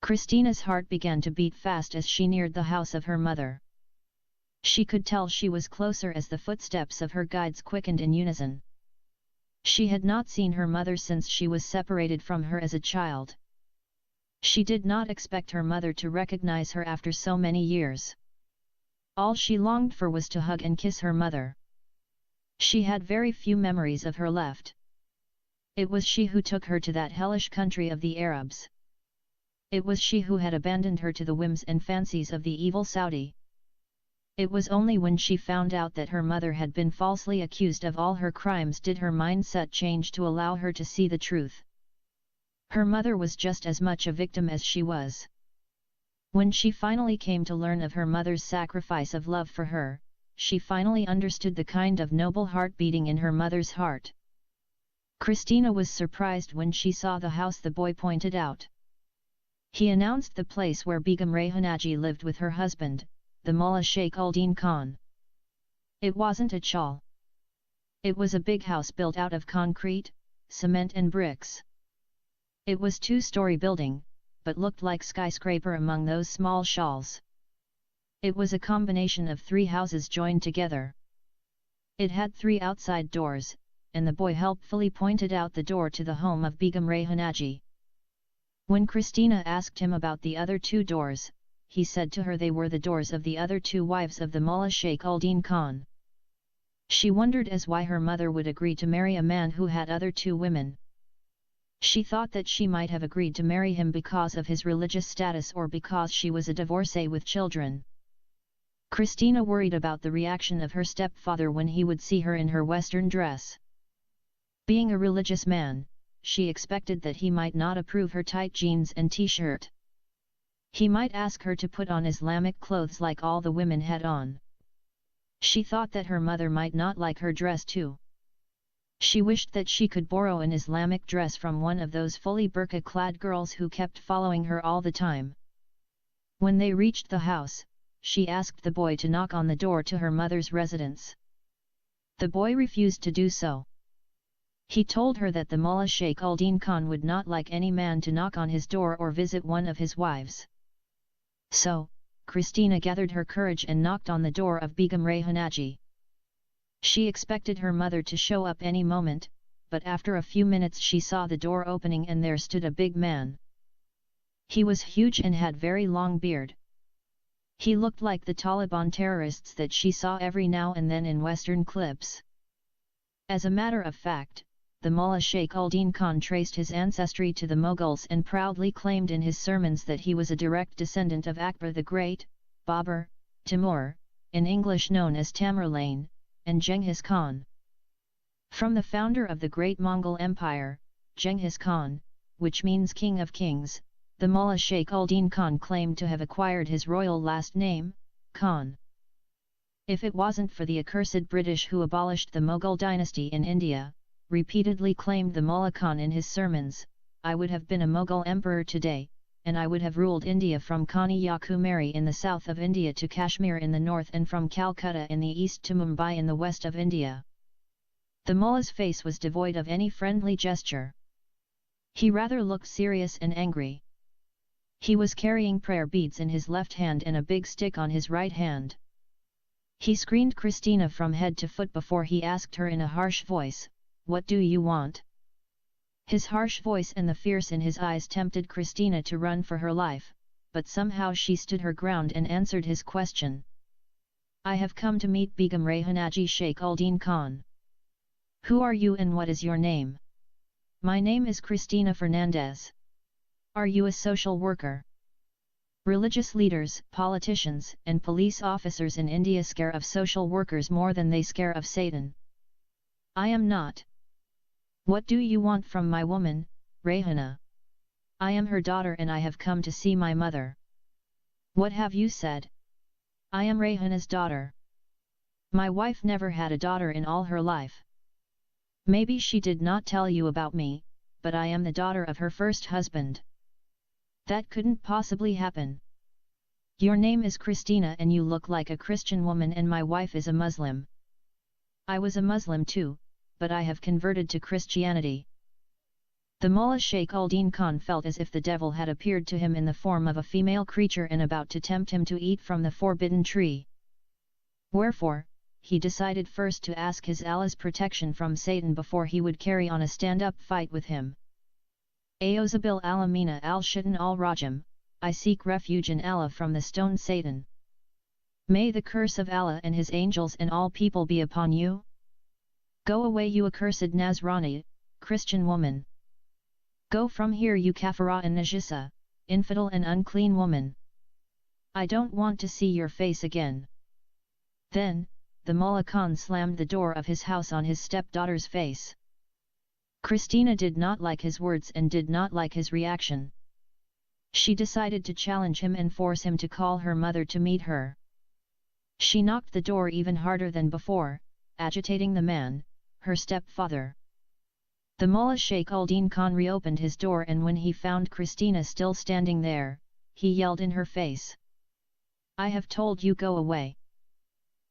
Christina's heart began to beat fast as she neared the house of her mother. She could tell she was closer as the footsteps of her guides quickened in unison. She had not seen her mother since she was separated from her as a child. She did not expect her mother to recognize her after so many years. All she longed for was to hug and kiss her mother. She had very few memories of her left. It was she who took her to that hellish country of the Arabs. It was she who had abandoned her to the whims and fancies of the evil Saudi. It was only when she found out that her mother had been falsely accused of all her crimes did her mindset change to allow her to see the truth. Her mother was just as much a victim as she was. When she finally came to learn of her mother's sacrifice of love for her, she finally understood the kind of noble heart beating in her mother's heart. Christina was surprised when she saw the house the boy pointed out. He announced the place where Begum Rehanaji lived with her husband, the Mullah Sheikh Uldin Khan. It wasn't a chawl. It was a big house built out of concrete, cement and bricks. It was two-story building, but looked like skyscraper among those small shawls. It was a combination of 3 houses joined together. It had 3 outside doors, and the boy helpfully pointed out the door to the home of Begum Rehanaji. When Christina asked him about the other 2 doors, he said to her they were the doors of the other 2 wives of the Mullah Sheikh Uldin Khan. She wondered as why her mother would agree to marry a man who had other 2 women. She thought that she might have agreed to marry him because of his religious status or because she was a divorcee with children. Christina worried about the reaction of her stepfather when he would see her in her Western dress. Being a religious man, she expected that he might not approve her tight jeans and t-shirt. He might ask her to put on Islamic clothes like all the women had on. She thought that her mother might not like her dress too. She wished that she could borrow an Islamic dress from one of those fully burqa-clad girls who kept following her all the time. When they reached the house, she asked the boy to knock on the door to her mother's residence. The boy refused to do so. He told her that the Mullah Sheikh Uldin Khan would not like any man to knock on his door or visit one of his wives. So, Christina gathered her courage and knocked on the door of Begum Rehanaji. She expected her mother to show up any moment, but after a few minutes she saw the door opening and there stood a big man. He was huge and had very long beard. He looked like the Taliban terrorists that she saw every now and then in Western clips. As a matter of fact, the Mullah Sheikh Uldin Khan traced his ancestry to the Mughals and proudly claimed in his sermons that he was a direct descendant of Akbar the Great, Babur, Timur, in English known as Tamerlane, and Genghis Khan. From the founder of the Great Mongol Empire, Genghis Khan, which means King of Kings, the Mullah Sheikh Uldin Khan claimed to have acquired his royal last name, Khan. If it wasn't for the accursed British who abolished the Mughal dynasty in India, repeatedly claimed the Mullah Khan in his sermons, I would have been a Mughal emperor today, and I would have ruled India from Kanyakumari in the south of India to Kashmir in the north and from Calcutta in the east to Mumbai in the west of India. The mullah's face was devoid of any friendly gesture. He rather looked serious and angry. He was carrying prayer beads in his left hand and a big stick on his right hand. He screened Christina from head to foot before he asked her in a harsh voice, "What do you want?" His harsh voice and the fierce in his eyes tempted Christina to run for her life, but somehow she stood her ground and answered his question. "I have come to meet Begum Rehanaji Sheikh Uldin Khan." "Who are you and what is your name?" "My name is Christina Fernandez." "Are you a social worker?" Religious leaders, politicians, and police officers in India scare of social workers more than they scare of Satan. "I am not." "What do you want from my woman, Rehana?" "I am her daughter and I have come to see my mother." "What have you said?" "I am Rehana's daughter. My wife never had a daughter in all her life." "Maybe she did not tell you about me, but I am the daughter of her first husband." "That couldn't possibly happen. Your name is Christina and you look like a Christian woman and my wife is a Muslim." "I was a Muslim too, but I have converted to Christianity." The mullah Sheikh al-Din Khan felt as if the devil had appeared to him in the form of a female creature and about to tempt him to eat from the forbidden tree. Wherefore, he decided first to ask his Allah's protection from Satan before he would carry on a stand-up fight with him. Aozabil alamina al-shaitan al-rajim, I seek refuge in Allah from the stone Satan. May the curse of Allah and his angels and all people be upon you. Go away, you accursed Nasrani, Christian woman. Go from here, you kafira and najisa, infidel and unclean woman. I don't want to see your face again. Then, the Mullah Khan slammed the door of his house on his stepdaughter's face. Christina did not like his words and did not like his reaction. She decided to challenge him and force him to call her mother to meet her. She knocked the door even harder than before, agitating the man, her stepfather. The Mullah Sheikh al-Din Khan reopened his door, and when he found Christina still standing there, he yelled in her face. I have told you, go away.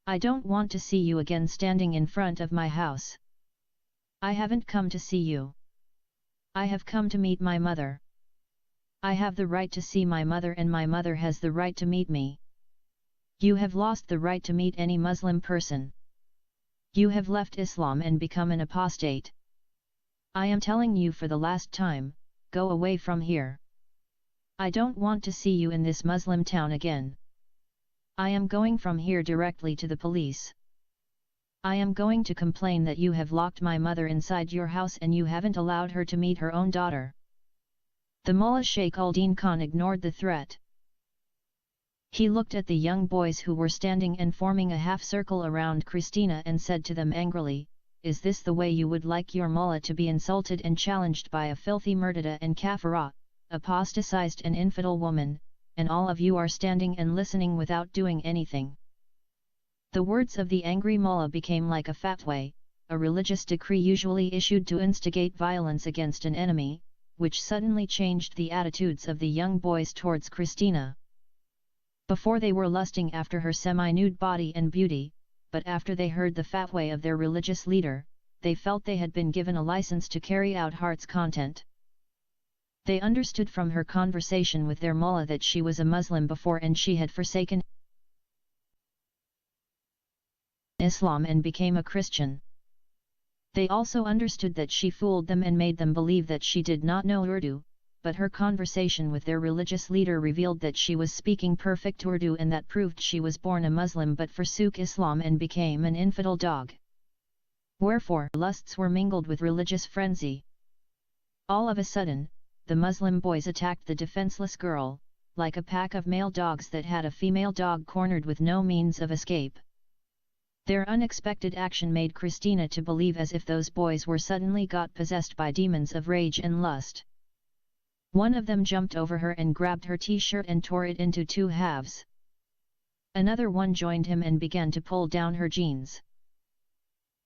I don't want to see you again standing in front of my house. I haven't come to see you. I have come to meet my mother. I have the right to see my mother, and my mother has the right to meet me. You have lost the right to meet any Muslim person. You have left Islam and become an apostate. I am telling you for the last time, go away from here. I don't want to see you in this Muslim town again. I am going from here directly to the police. I am going to complain that you have locked my mother inside your house and you haven't allowed her to meet her own daughter. The Mullah Sheikh al-Din Khan ignored the threat. He looked at the young boys who were standing and forming a half-circle around Christina and said to them angrily, is this the way you would like your mullah to be insulted and challenged by a filthy murtada and kafira, apostatized and infidel woman, and all of you are standing and listening without doing anything? The words of the angry mullah became like a fatwa, a religious decree usually issued to instigate violence against an enemy, which suddenly changed the attitudes of the young boys towards Christina. Before they were lusting after her semi-nude body and beauty, but after they heard the fatwa of their religious leader, they felt they had been given a license to carry out heart's content. They understood from her conversation with their mullah that she was a Muslim before and she had forsaken Islam and became a Christian. They also understood that she fooled them and made them believe that she did not know Urdu, but her conversation with their religious leader revealed that she was speaking perfect Urdu, and that proved she was born a Muslim but forsook Islam and became an infidel dog. Wherefore, lusts were mingled with religious frenzy. All of a sudden, the Muslim boys attacked the defenseless girl, like a pack of male dogs that had a female dog cornered with no means of escape. Their unexpected action made Christina to believe as if those boys were suddenly got possessed by demons of rage and lust. One of them jumped over her and grabbed her t-shirt and tore it into two halves. Another one joined him and began to pull down her jeans.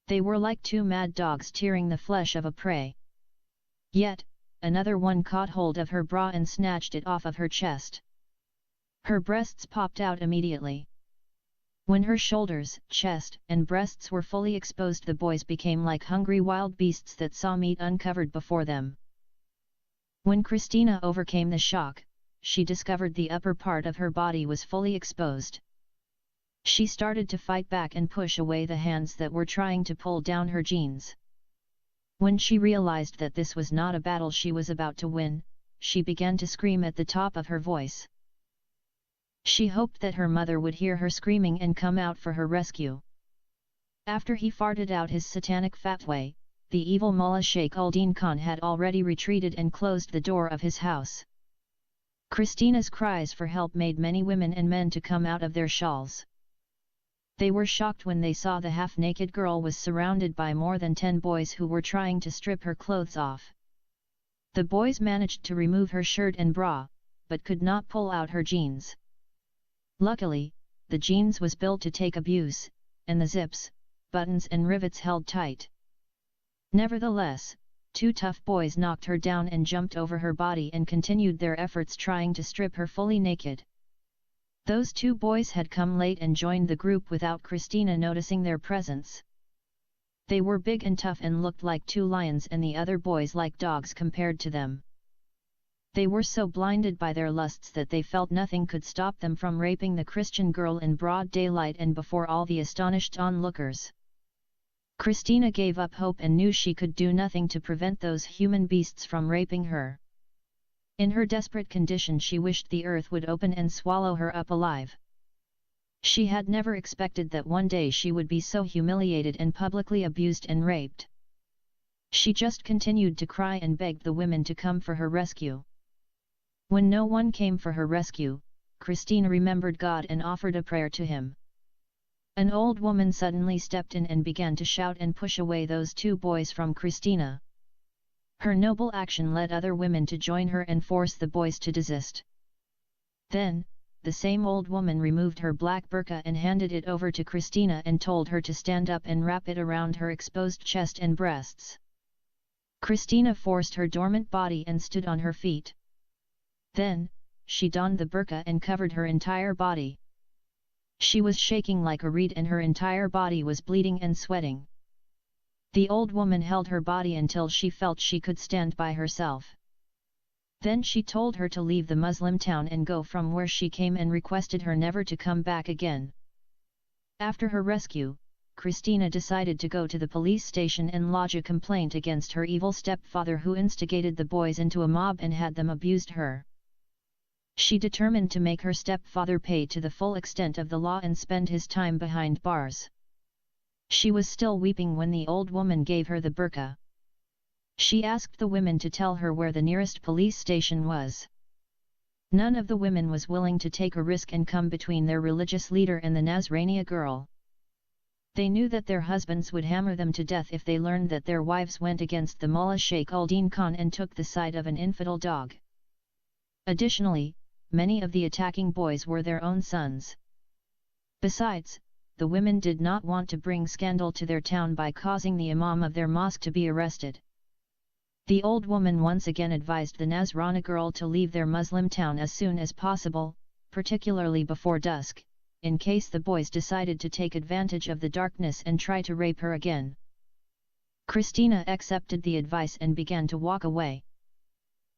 They were like two mad dogs tearing the flesh of a prey. Yet, another one caught hold of her bra and snatched it off of her chest. Her breasts popped out immediately. When her shoulders, chest, and breasts were fully exposed, the boys became like hungry wild beasts that saw meat uncovered before them. When Christina overcame the shock, she discovered the upper part of her body was fully exposed. She started to fight back and push away the hands that were trying to pull down her jeans. When she realized that this was not a battle she was about to win, she began to scream at the top of her voice. She hoped that her mother would hear her screaming and come out for her rescue. After he farted out his satanic fatwa, the evil Mullah Sheikh al-Din Khan had already retreated and closed the door of his house. Christina's cries for help made many women and men to come out of their shawls. They were shocked when they saw the half-naked girl was surrounded by more than 10 boys who were trying to strip her clothes off. The boys managed to remove her shirt and bra, but could not pull out her jeans. Luckily, the jeans was built to take abuse, and the zips, buttons and rivets held tight. Nevertheless, 2 tough boys knocked her down and jumped over her body and continued their efforts trying to strip her fully naked. Those 2 boys had come late and joined the group without Christina noticing their presence. They were big and tough and looked like two lions, and the other boys like dogs compared to them. They were so blinded by their lusts that they felt nothing could stop them from raping the Christian girl in broad daylight and before all the astonished onlookers. Christina gave up hope and knew she could do nothing to prevent those human beasts from raping her. In her desperate condition she wished the earth would open and swallow her up alive. She had never expected that one day she would be so humiliated and publicly abused and raped. She just continued to cry and begged the women to come for her rescue. When no one came for her rescue, Christina remembered God and offered a prayer to him. An old woman suddenly stepped in and began to shout and push away those two boys from Christina. Her noble action led other women to join her and force the boys to desist. Then, the same old woman removed her black burqa and handed it over to Christina and told her to stand up and wrap it around her exposed chest and breasts. Christina forced her dormant body and stood on her feet. Then, she donned the burqa and covered her entire body. She was shaking like a reed and her entire body was bleeding and sweating. The old woman held her body until she felt she could stand by herself. Then she told her to leave the Muslim town and go from where she came and requested her never to come back again. After her rescue, Christina decided to go to the police station and lodge a complaint against her evil stepfather who instigated the boys into a mob and had them abused her. She determined to make her stepfather pay to the full extent of the law and spend his time behind bars. She was still weeping when the old woman gave her the burqa. She asked the women to tell her where the nearest police station was. None of the women was willing to take a risk and come between their religious leader and the Nazrania girl. They knew that their husbands would hammer them to death if they learned that their wives went against the Mullah Sheikh Uldin Khan and took the side of an infidel dog. Additionally, many of the attacking boys were their own sons. Besides, the women did not want to bring scandal to their town by causing the imam of their mosque to be arrested. The old woman once again advised the Nazrana girl to leave their Muslim town as soon as possible, particularly before dusk, in case the boys decided to take advantage of the darkness and try to rape her again. Christina accepted the advice and began to walk away.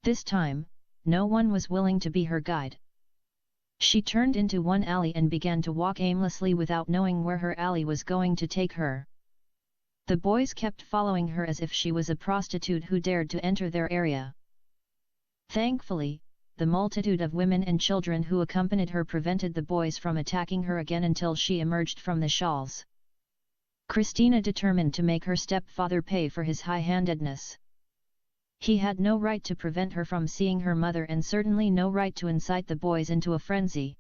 This time, no one was willing to be her guide. She turned into one alley and began to walk aimlessly without knowing where her alley was going to take her. The boys kept following her as if she was a prostitute who dared to enter their area. Thankfully, the multitude of women and children who accompanied her prevented the boys from attacking her again until she emerged from the shawls. Christina determined to make her stepfather pay for his high-handedness. He had no right to prevent her from seeing her mother and certainly no right to incite the boys into a frenzy.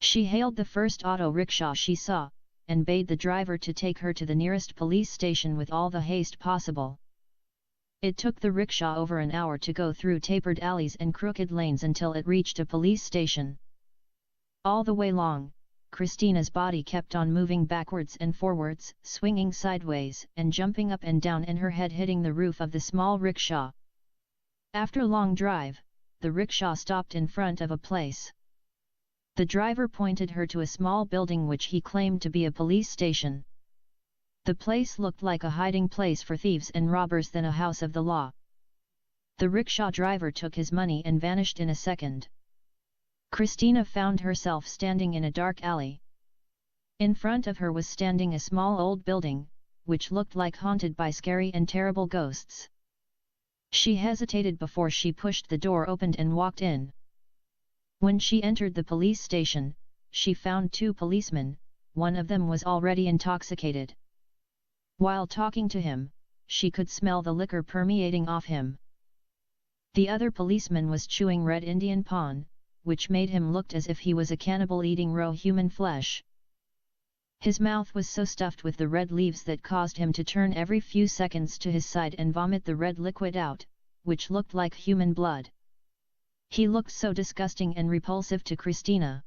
She hailed the first auto rickshaw she saw, and bade the driver to take her to the nearest police station with all the haste possible. It took the rickshaw over an hour to go through tapered alleys and crooked lanes until it reached a police station. All the way long, Christina's body kept on moving backwards and forwards, swinging sideways and jumping up and down and her head hitting the roof of the small rickshaw. After a long drive, the rickshaw stopped in front of a place. The driver pointed her to a small building which he claimed to be a police station. The place looked like a hiding place for thieves and robbers than a house of the law. The rickshaw driver took his money and vanished in a second. Christina found herself standing in a dark alley. In front of her was standing a small old building, which looked like haunted by scary and terrible ghosts. She hesitated before she pushed the door open and walked in. When she entered the police station, she found two policemen, one of them was already intoxicated. While talking to him, she could smell the liquor permeating off him. The other policeman was chewing red Indian pan, which made him look as if he was a cannibal eating raw human flesh. His mouth was so stuffed with the red leaves that caused him to turn every few seconds to his side and vomit the red liquid out, which looked like human blood. He looked so disgusting and repulsive to Christina.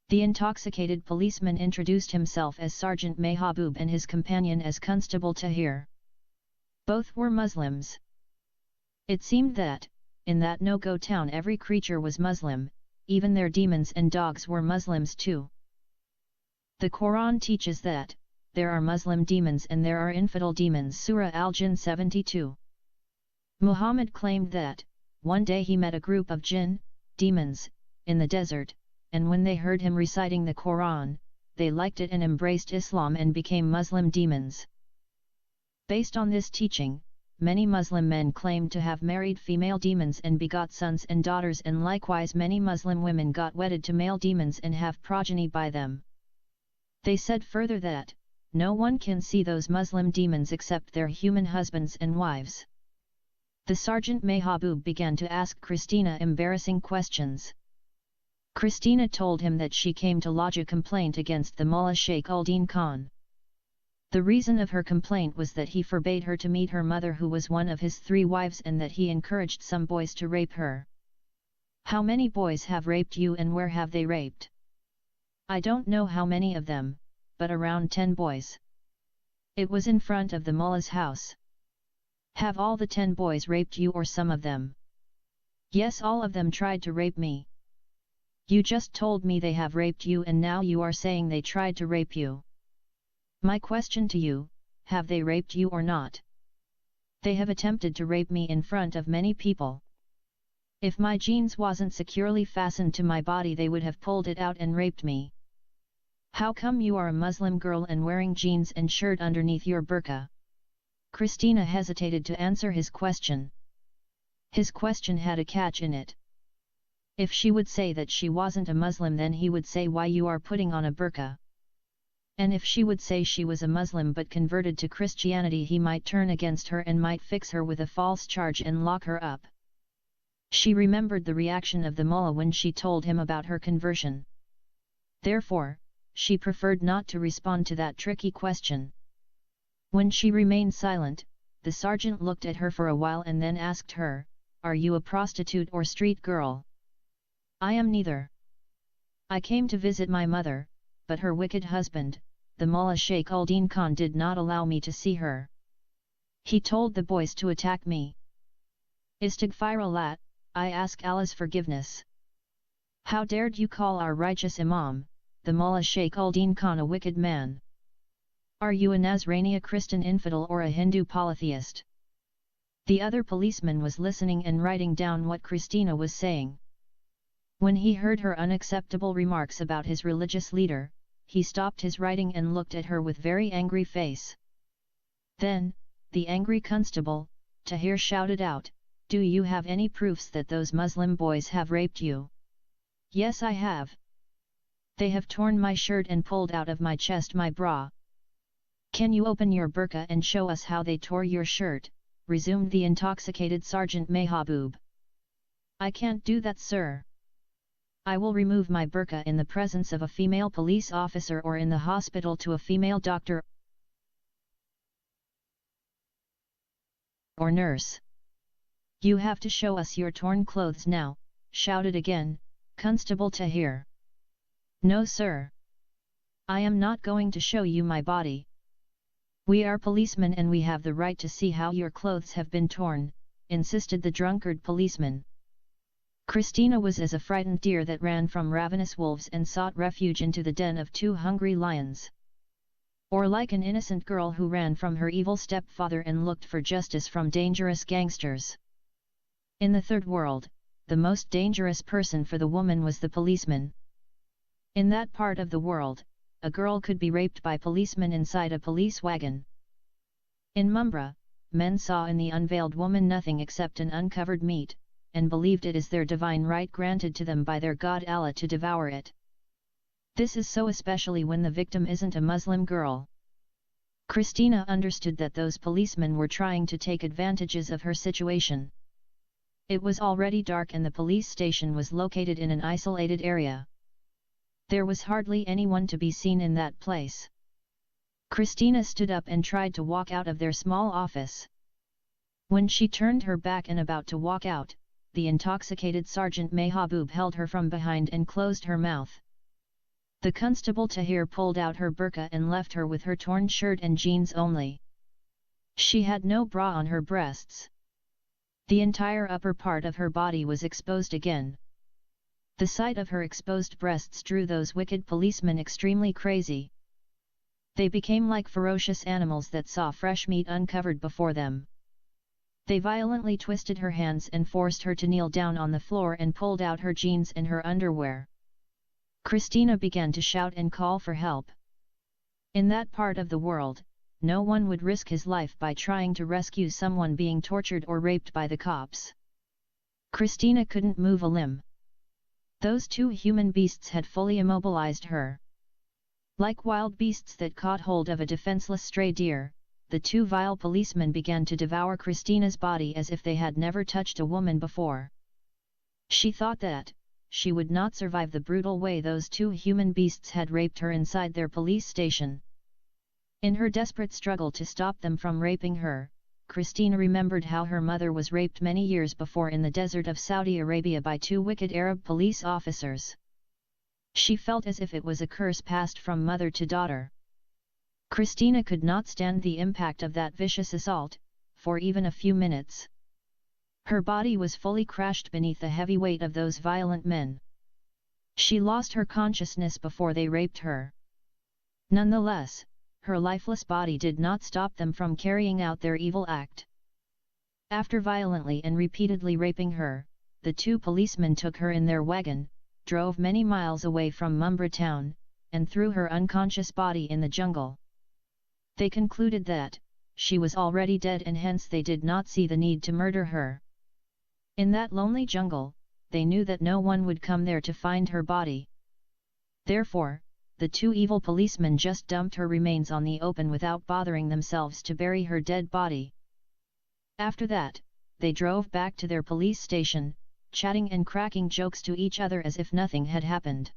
The intoxicated policeman introduced himself as Sergeant Mehabub and his companion as Constable Tahir. Both were Muslims. It seemed that, in that no-go town every creature was Muslim, even their demons and dogs were Muslims too. The Quran teaches that, there are Muslim demons and there are infidel demons. Surah Al-Jinn 72. Muhammad claimed that, one day he met a group of jinn, demons, in the desert, and when they heard him reciting the Quran, they liked it and embraced Islam and became Muslim demons. Based on this teaching, many Muslim men claimed to have married female demons and begot sons and daughters, and likewise many Muslim women got wedded to male demons and have progeny by them. They said further that, no one can see those Muslim demons except their human husbands and wives. The Sergeant Mahabub began to ask Christina embarrassing questions. Christina told him that she came to lodge a complaint against the Mullah Sheikh Uldin Khan. The reason of her complaint was that he forbade her to meet her mother, who was one of his 3 wives, and that he encouraged some boys to rape her. How many boys have raped you and where have they raped? I don't know how many of them, but around 10 boys. It was in front of the mullah's house. Have all the 10 boys raped you or some of them? Yes, all of them tried to rape me. You just told me they have raped you and now you are saying they tried to rape you. My question to you, have they raped you or not? They have attempted to rape me in front of many people. If my jeans wasn't securely fastened to my body, they would have pulled it out and raped me. How come you are a Muslim girl and wearing jeans and shirt underneath your burqa? Christina hesitated to answer his question. His question had a catch in it. If she would say that she wasn't a Muslim, then he would say, why you are putting on a burqa? And if she would say she was a Muslim but converted to Christianity, he might turn against her and might fix her with a false charge and lock her up. She remembered the reaction of the mullah when she told him about her conversion. Therefore, she preferred not to respond to that tricky question. When she remained silent, the sergeant looked at her for a while and then asked her, "Are you a prostitute or street girl?" "I am neither. I came to visit my mother, but her wicked husband, the Mullah Sheikh Uldin Khan, did not allow me to see her. He told the boys to attack me. Istighfirullah, I ask Allah's forgiveness. How dared you call our righteous Imam, the Mullah Sheikh Uldin Khan, a wicked man? Are you a Nazrani, a Christian infidel, or a Hindu polytheist?" The other policeman was listening and writing down what Christina was saying. When he heard her unacceptable remarks about his religious leader, he stopped his writing and looked at her with very angry face. Then, the angry constable, Tahir, shouted out, "Do you have any proofs that those Muslim boys have raped you?" "Yes, I have. They have torn my shirt and pulled out of my chest my bra." "Can you open your burqa and show us how they tore your shirt?" resumed the intoxicated Sergeant Mahabub. "I can't do that, sir. I will remove my burqa in the presence of a female police officer or in the hospital to a female doctor or nurse." "You have to show us your torn clothes now," shouted again, Constable Tahir. "No, sir. I am not going to show you my body. We are policemen and we have the right to see how your clothes have been torn," insisted the drunkard policeman. Christina was as a frightened deer that ran from ravenous wolves and sought refuge into the den of 2 hungry lions. Or like an innocent girl who ran from her evil stepfather and looked for justice from dangerous gangsters. In the third world, the most dangerous person for the woman was the policeman. In that part of the world, a girl could be raped by policemen inside a police wagon. In Mumbra, men saw in the unveiled woman nothing except an uncovered meat, and believed it is their divine right granted to them by their God Allah to devour it. This is so especially when the victim isn't a Muslim girl. Christina understood that those policemen were trying to take advantages of her situation. It was already dark and the police station was located in an isolated area. There was hardly anyone to be seen in that place. Christina stood up and tried to walk out of their small office. When she turned her back and about to walk out, the intoxicated Sergeant Mahabub held her from behind and closed her mouth. The constable Tahir pulled out her burqa and left her with her torn shirt and jeans only. She had no bra on her breasts. The entire upper part of her body was exposed again. The sight of her exposed breasts drew those wicked policemen extremely crazy. They became like ferocious animals that saw fresh meat uncovered before them. They violently twisted her hands and forced her to kneel down on the floor and pulled out her jeans and her underwear. Christina began to shout and call for help. In that part of the world, no one would risk his life by trying to rescue someone being tortured or raped by the cops. Christina couldn't move a limb. Those two human beasts had fully immobilized her. Like wild beasts that caught hold of a defenseless stray deer, the two vile policemen began to devour Christina's body as if they had never touched a woman before. She thought that she would not survive the brutal way those two human beasts had raped her inside their police station. In her desperate struggle to stop them from raping her, Christina remembered how her mother was raped many years before in the desert of Saudi Arabia by two wicked Arab police officers. She felt as if it was a curse passed from mother to daughter. Christina could not stand the impact of that vicious assault, for even a few minutes. Her body was fully crushed beneath the heavy weight of those violent men. She lost her consciousness before they raped her. Nonetheless, her lifeless body did not stop them from carrying out their evil act. After violently and repeatedly raping her, the two policemen took her in their wagon, drove many miles away from Mumbra town, and threw her unconscious body in the jungle. They concluded that she was already dead and hence they did not see the need to murder her. In that lonely jungle, they knew that no one would come there to find her body. Therefore, the two evil policemen just dumped her remains on the open without bothering themselves to bury her dead body. After that, they drove back to their police station, chatting and cracking jokes to each other as if nothing had happened.